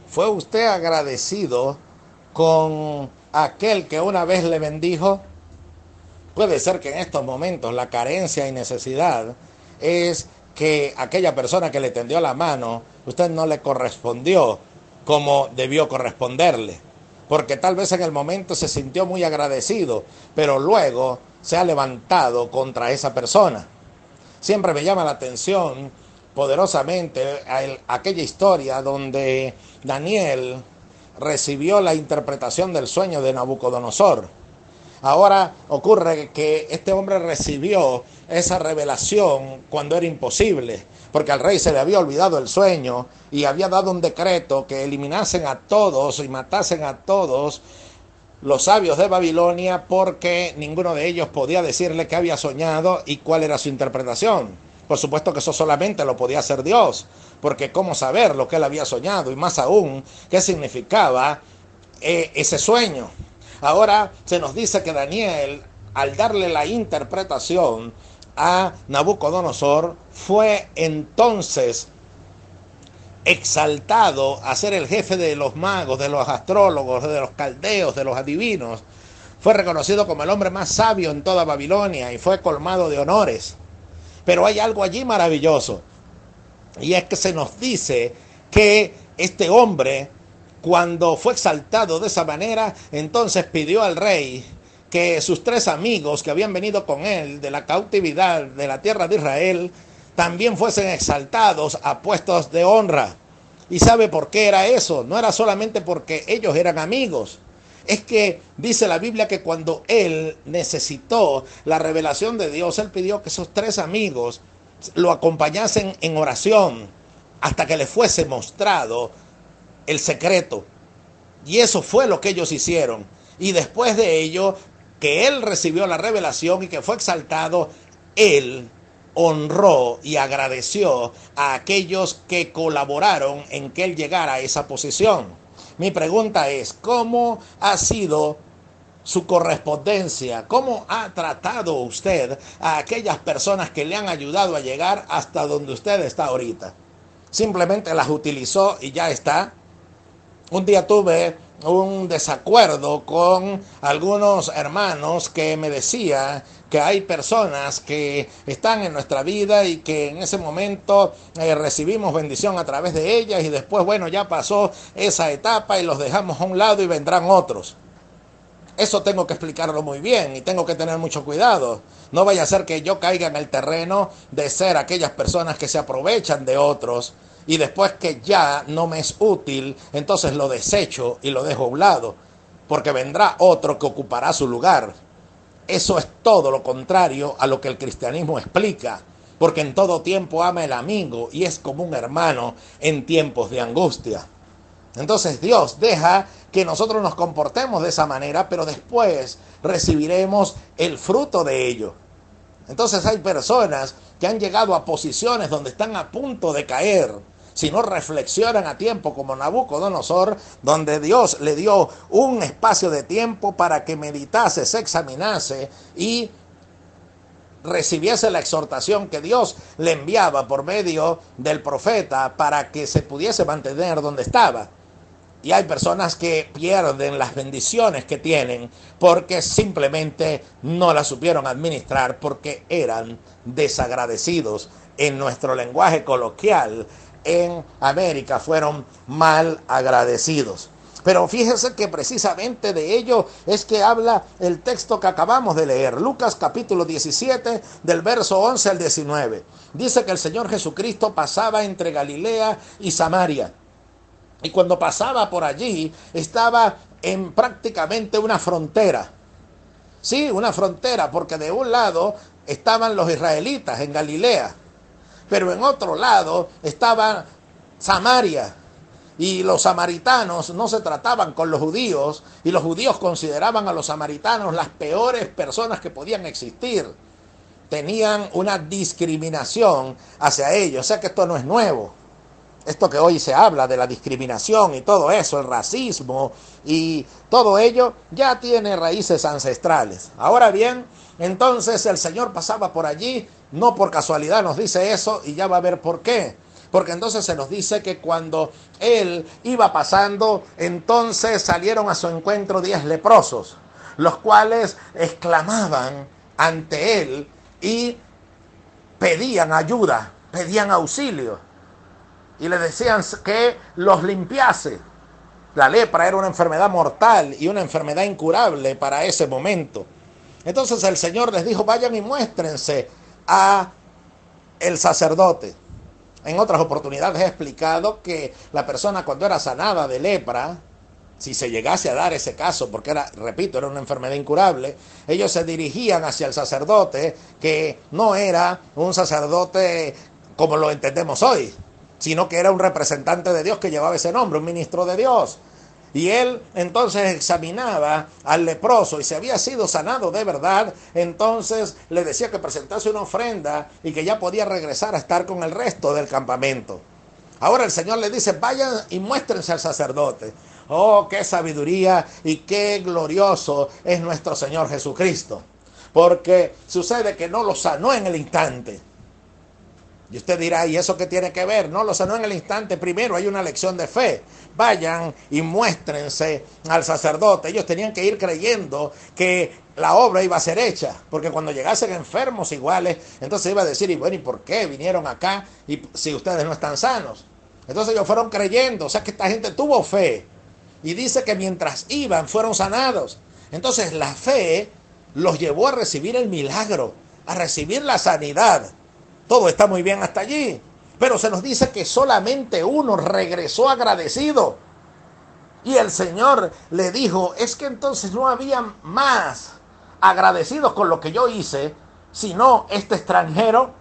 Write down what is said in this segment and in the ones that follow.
¿Fue usted agradecido con aquel que una vez le bendijo? Puede ser que en estos momentos la carencia y necesidad es que aquella persona que le tendió la mano, usted no le correspondió como debió corresponderle. Porque tal vez en el momento se sintió muy agradecido, pero luego se ha levantado contra esa persona. Siempre me llama la atención poderosamente aquella historia donde Daniel recibió la interpretación del sueño de Nabucodonosor. Ahora ocurre que este hombre recibió esa revelación cuando era imposible, porque al rey se le había olvidado el sueño y había dado un decreto que eliminasen a todos y matasen a todos los sabios de Babilonia, porque ninguno de ellos podía decirle qué había soñado y cuál era su interpretación. Por supuesto que eso solamente lo podía hacer Dios, porque cómo saber lo que él había soñado y más aún qué significaba ese sueño. Ahora se nos dice que Daniel, al darle la interpretación a Nabucodonosor, fue entonces exaltado a ser el jefe de los magos, de los astrólogos, de los caldeos, de los adivinos. Fue reconocido como el hombre más sabio en toda Babilonia y fue colmado de honores. Pero hay algo allí maravilloso, y es que se nos dice que este hombre, cuando fue exaltado de esa manera, entonces pidió al rey que sus 3 amigos que habían venido con él de la cautividad de la tierra de Israel también fuesen exaltados a puestos de honra. ¿Y sabe por qué era eso? No era solamente porque ellos eran amigos. Es que dice la Biblia que cuando él necesitó la revelación de Dios, él pidió que esos 3 amigos lo acompañasen en oración hasta que le fuese mostrado el secreto. Y eso fue lo que ellos hicieron. Y después de ello, que él recibió la revelación y que fue exaltado, él honró y agradeció a aquellos que colaboraron en que él llegara a esa posición. Mi pregunta es, ¿cómo ha sido su correspondencia? ¿Cómo ha tratado usted a aquellas personas que le han ayudado a llegar hasta donde usted está ahorita? ¿Simplemente las utilizó y ya está? Un día tuve un desacuerdo con algunos hermanos que me decían que hay personas que están en nuestra vida y que en ese momento recibimos bendición a través de ellas y después, bueno, ya pasó esa etapa y los dejamos a un lado y vendrán otros. Eso tengo que explicarlo muy bien y tengo que tener mucho cuidado. No vaya a ser que yo caiga en el terreno de ser aquellas personas que se aprovechan de otros y después que ya no me es útil, entonces lo desecho y lo dejo a un lado, porque vendrá otro que ocupará su lugar. Eso es todo lo contrario a lo que el cristianismo explica, porque en todo tiempo ama el amigo y es como un hermano en tiempos de angustia. Entonces Dios deja que nosotros nos comportemos de esa manera, pero después recibiremos el fruto de ello. Entonces hay personas que han llegado a posiciones donde están a punto de caer, si no reflexionan a tiempo, como Nabucodonosor, donde Dios le dio un espacio de tiempo para que meditase, se examinase y recibiese la exhortación que Dios le enviaba por medio del profeta para que se pudiese mantener donde estaba. Y hay personas que pierden las bendiciones que tienen porque simplemente no las supieron administrar, porque eran desagradecidos. En nuestro lenguaje coloquial, en América, fueron mal agradecidos. Pero fíjese que precisamente de ello es que habla el texto que acabamos de leer, Lucas capítulo 17, del verso 11 al 19. Dice que el Señor Jesucristo pasaba entre Galilea y Samaria. Y cuando pasaba por allí, estaba en prácticamente una frontera. Sí, una frontera, porque de un lado estaban los israelitas en Galilea, pero en otro lado estaba Samaria. Y los samaritanos no se trataban con los judíos, y los judíos consideraban a los samaritanos las peores personas que podían existir. Tenían una discriminación hacia ellos. O sea que esto no es nuevo. Esto que hoy se habla de la discriminación y todo eso, el racismo y todo ello, ya tiene raíces ancestrales. Ahora bien, entonces el Señor pasaba por allí, no por casualidad nos dice eso, y ya va a ver por qué. Porque entonces se nos dice que cuando él iba pasando, entonces salieron a su encuentro 10 leprosos, los cuales exclamaban ante él y pedían ayuda, pedían auxilio. Y le decían que los limpiase. La lepra era una enfermedad mortal y una enfermedad incurable para ese momento. Entonces el Señor les dijo, vayan y muéstrense a el sacerdote. En otras oportunidades he explicado que la persona cuando era sanada de lepra, si se llegase a dar ese caso, porque era, repito, era una enfermedad incurable, ellos se dirigían hacia el sacerdote, que no era un sacerdote como lo entendemos hoy, sino que era un representante de Dios que llevaba ese nombre, un ministro de Dios. Y él entonces examinaba al leproso y si había sido sanado de verdad, entonces le decía que presentase una ofrenda y que ya podía regresar a estar con el resto del campamento. Ahora el Señor le dice, vayan y muéstrense al sacerdote. Oh, qué sabiduría y qué glorioso es nuestro Señor Jesucristo. Porque sucede que no lo sanó en el instante. Y usted dirá, ¿y eso qué tiene que ver? No lo sanó en el instante. Primero hay una lección de fe. Vayan y muéstrense al sacerdote. Ellos tenían que ir creyendo que la obra iba a ser hecha. Porque cuando llegasen enfermos iguales, entonces iba a decir, y bueno, ¿y por qué vinieron acá y si ustedes no están sanos? Entonces ellos fueron creyendo. O sea que esta gente tuvo fe. Y dice que mientras iban fueron sanados. Entonces la fe los llevó a recibir el milagro, a recibir la sanidad. Todo está muy bien hasta allí, pero se nos dice que solamente uno regresó agradecido. Y el Señor le dijo, es que entonces no había más agradecidos con lo que yo hice, sino este extranjero.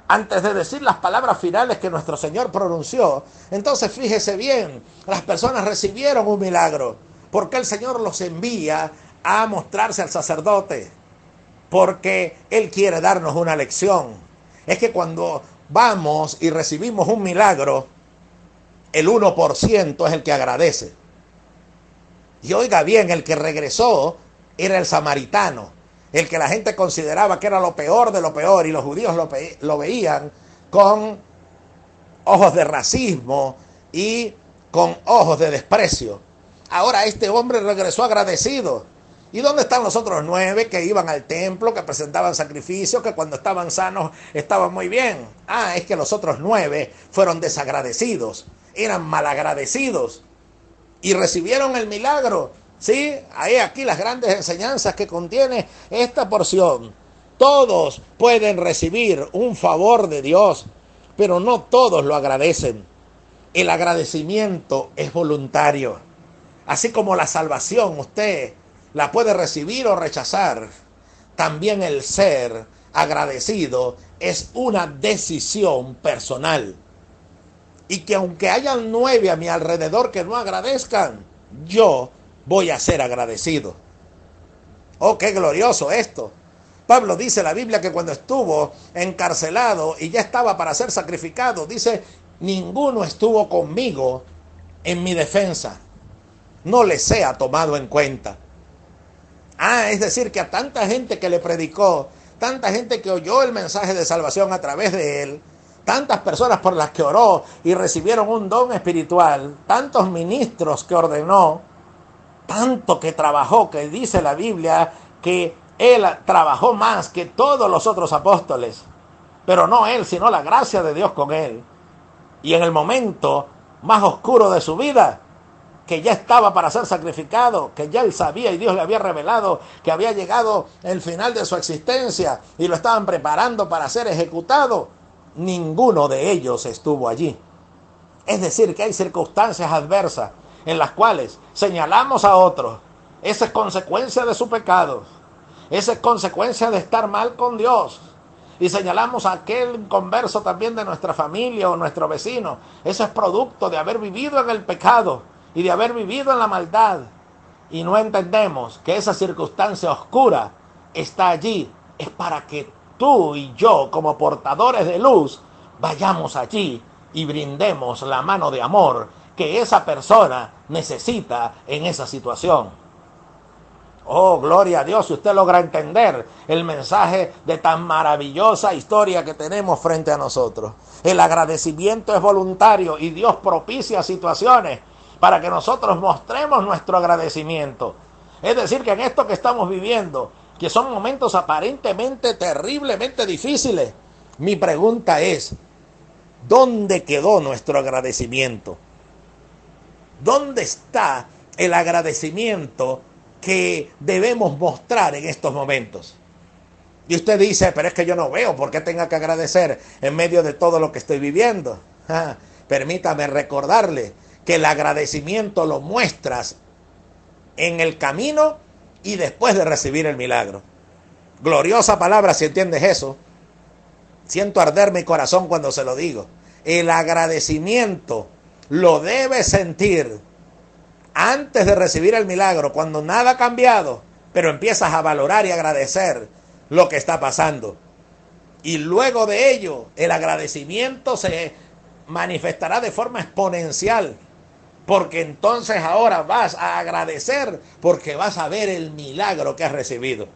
Antes de decir las palabras finales que nuestro Señor pronunció, entonces fíjese bien, las personas recibieron un milagro, porque el Señor los envía a mostrarse al sacerdote. Porque Él quiere darnos una lección. Es que cuando vamos y recibimos un milagro, el 1% es el que agradece. Y oiga bien, el que regresó era el samaritano, el que la gente consideraba que era lo peor de lo peor, y los judíos lo veían con ojos de racismo y con ojos de desprecio. Ahora este hombre regresó agradecido. ¿Y dónde están los otros 9 que iban al templo, que presentaban sacrificios, que cuando estaban sanos estaban muy bien? Es que los otros 9 fueron desagradecidos, eran malagradecidos y recibieron el milagro. ¿Sí? Hay aquí las grandes enseñanzas que contiene esta porción. Todos pueden recibir un favor de Dios, pero no todos lo agradecen. El agradecimiento es voluntario. Así como la salvación, usted la puede recibir o rechazar. También el ser agradecido es una decisión personal. Y que aunque hayan 9 a mi alrededor que no agradezcan, yo voy a ser agradecido. Oh, qué glorioso esto. Pablo dice en la Biblia que cuando estuvo encarcelado y ya estaba para ser sacrificado, dice, ninguno estuvo conmigo en mi defensa. No les sea tomado en cuenta. Es decir, que a tanta gente que le predicó, tanta gente que oyó el mensaje de salvación a través de él, tantas personas por las que oró y recibieron un don espiritual, tantos ministros que ordenó, tanto que trabajó, que dice la Biblia que él trabajó más que todos los otros apóstoles, pero no él, sino la gracia de Dios con él. Y en el momento más oscuro de su vida, que ya estaba para ser sacrificado, que ya él sabía y Dios le había revelado que había llegado el final de su existencia y lo estaban preparando para ser ejecutado, ninguno de ellos estuvo allí. Es decir, que hay circunstancias adversas en las cuales señalamos a otros. Esa es consecuencia de su pecado. Esa es consecuencia de estar mal con Dios. Y señalamos a aquel converso también de nuestra familia o nuestro vecino. Eso es producto de haber vivido en el pecado y de haber vivido en la maldad. Y no entendemos que esa circunstancia oscura está allí. Es para que tú y yo, como portadores de luz, vayamos allí y brindemos la mano de amor que esa persona necesita en esa situación. Oh, gloria a Dios, si usted logra entender el mensaje de tan maravillosa historia que tenemos frente a nosotros. El agradecimiento es voluntario y Dios propicia situaciones para que nosotros mostremos nuestro agradecimiento. Es decir, que en esto que estamos viviendo, que son momentos aparentemente terriblemente difíciles, mi pregunta es, ¿dónde quedó nuestro agradecimiento? ¿Dónde está el agradecimiento que debemos mostrar en estos momentos? Y usted dice, pero es que yo no veo por qué tenga que agradecer en medio de todo lo que estoy viviendo. Permítame recordarle que el agradecimiento lo muestras en el camino y después de recibir el milagro. Gloriosa palabra si entiendes eso. Siento arder mi corazón cuando se lo digo. El agradecimiento lo debes sentir antes de recibir el milagro, cuando nada ha cambiado, pero empiezas a valorar y agradecer lo que está pasando. Y luego de ello, el agradecimiento se manifestará de forma exponencial, porque entonces ahora vas a agradecer porque vas a ver el milagro que has recibido.